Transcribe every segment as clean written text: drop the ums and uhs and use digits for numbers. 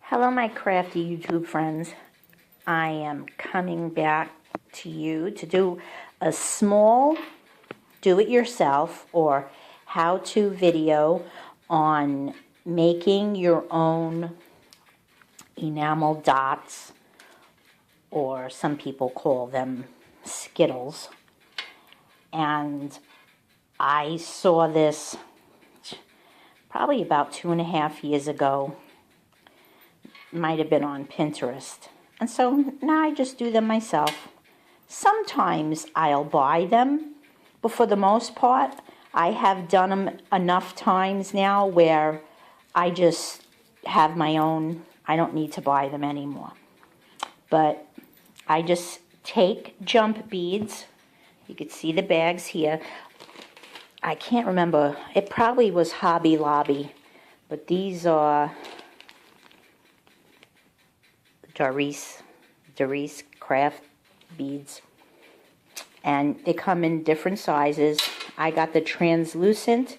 Hello, my crafty YouTube friends. I am coming back to you to do a small do-it-yourself or how-to video on making your own enamel dots, or some people call them Skittles. And I saw this probably about 2.5 years ago. Might have been on Pinterest. And so now I just do them myself. Sometimes I'll buy them, but for the most part, I have done them enough times now where I just have my own. I don't need to buy them anymore. But I just take jump beads. You can see the bags here. I can't remember. It probably was Hobby Lobby, but these are D.I.Y craft beads, and they come in different sizes. I got the translucent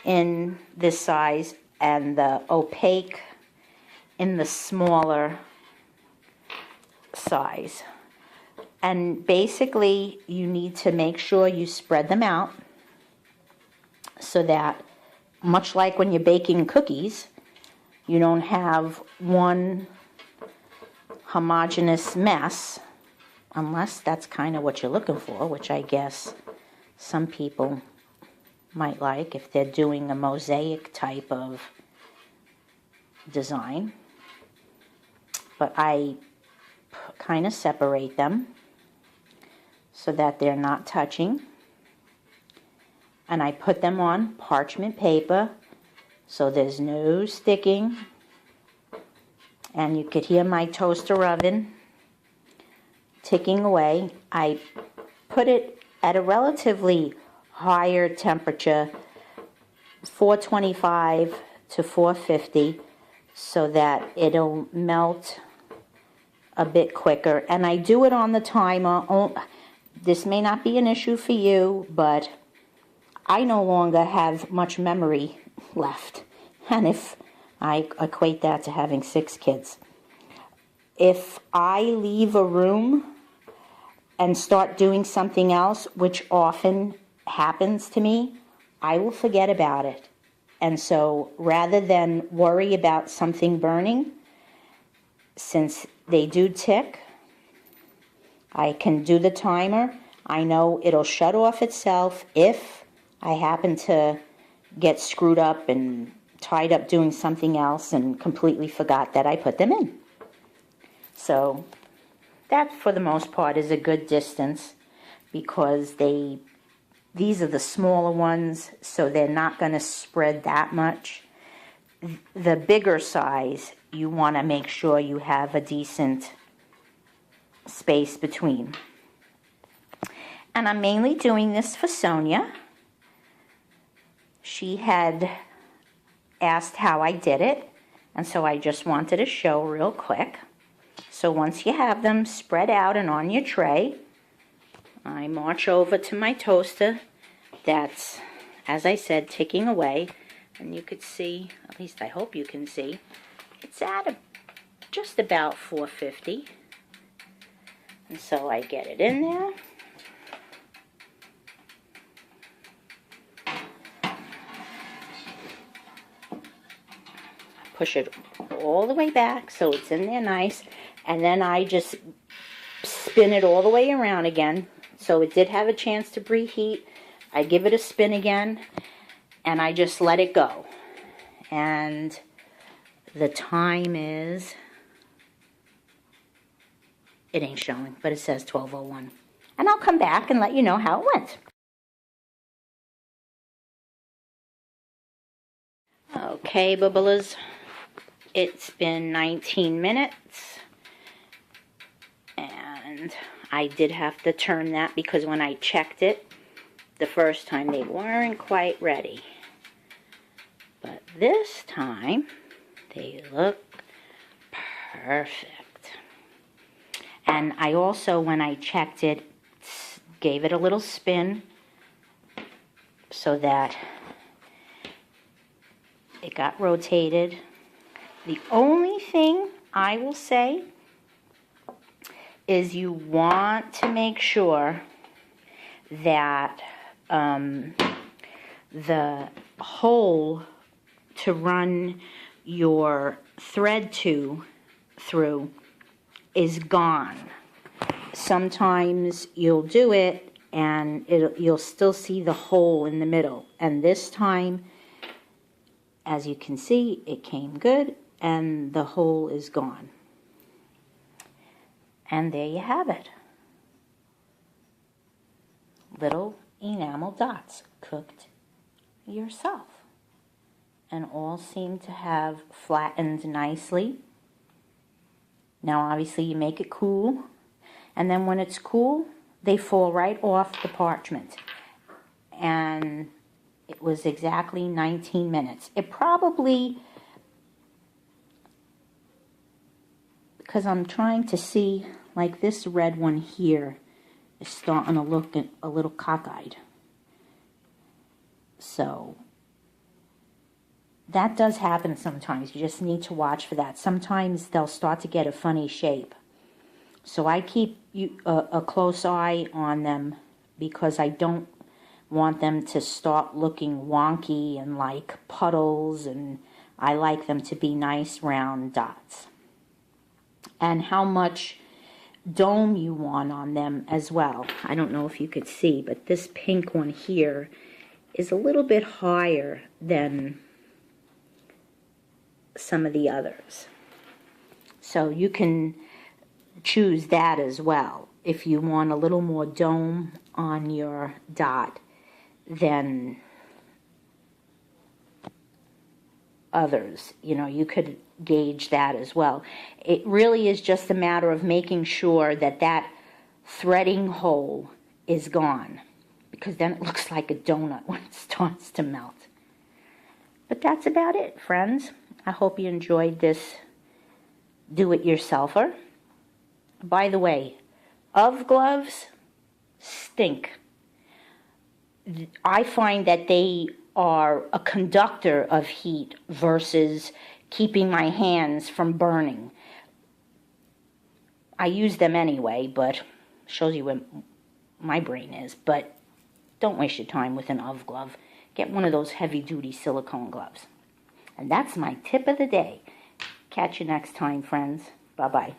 in this size and the opaque in the smaller size. And basically you need to make sure you spread them out so that, much like when you're baking cookies, you don't have one homogeneous mess, unless that's kind of what you're looking for, which I guess some people might like if they're doing a mosaic type of design. But I kind of separate them so that they're not touching, and I put them on parchment paper so there's no sticking. And you could hear my toaster oven ticking away. I put it at a relatively higher temperature, 425 to 450, so that it'll melt a bit quicker. And I do it on the timer. This may not be an issue for you, but I no longer have much memory left. And if I equate that to having 6 kids. If I leave a room and start doing something else, which often happens to me, I will forget about it. And so rather than worry about something burning, since they do tick, I can do the timer. I know it'll shut off itself if I happen to get screwed up and tied up doing something else and completely forgot that I put them in. So that, for the most part, is a good distance, because these are the smaller ones, so they're not going to spread that much. The bigger size, you want to make sure you have a decent space between. And I'm mainly doing this for Sonia. She had asked how I did it, and so I just wanted to show real quick. So once you have them spread out and on your tray, I march over to my toaster that's, as I said, ticking away, and you could see, at least I hope you can see, it's at just about 450. And so I get it in there. Push it all the way back so it's in there nice, and then I just spin it all the way around again. So it did have a chance to preheat. I give it a spin again, and I just let it go. And the time is, it ain't showing, but it says 12:01. And I'll come back and let you know how it went. Okay, bubblers. It's been 19 minutes, and I did have to turn that because when I checked it the first time, they weren't quite ready. But this time, they look perfect. And I also, when I checked it, gave it a little spin so that it got rotated. The only thing I will say is you want to make sure that the hole to run your thread through is gone. Sometimes you'll do it and you'll still see the hole in the middle. And this time, as you can see, it came good and the hole is gone. And there you have it. Little enamel dots cooked yourself. And all seem to have flattened nicely. Now obviously you make it cool. And then when it's cool, they fall right off the parchment. And it was exactly 19 minutes. It probably, because I'm trying to see, like this red one here is starting to look a little cockeyed. So that does happen sometimes. You just need to watch for that. Sometimes they'll start to get a funny shape. So I keep a close eye on them because I don't want them to start looking wonky and like puddles, and I like them to be nice round dots. And how much dome you want on them as well. I don't know if you could see, but this pink one here is a little bit higher than some of the others. So you can choose that as well. If you want a little more dome on your dot than others, you know, you could gauge that as well. It really is just a matter of making sure that that threading hole is gone, because then it looks like a donut when it starts to melt. But that's about it, friends. I hope you enjoyed this do-it-yourselfer. By the way, UV gloves stink. I find that they are a conductor of heat versus keeping my hands from burning. I use them anyway, but shows you where my brain is. But don't waste your time with an UV glove. Get one of those heavy-duty silicone gloves. And that's my tip of the day. Catch you next time, friends. Bye-bye.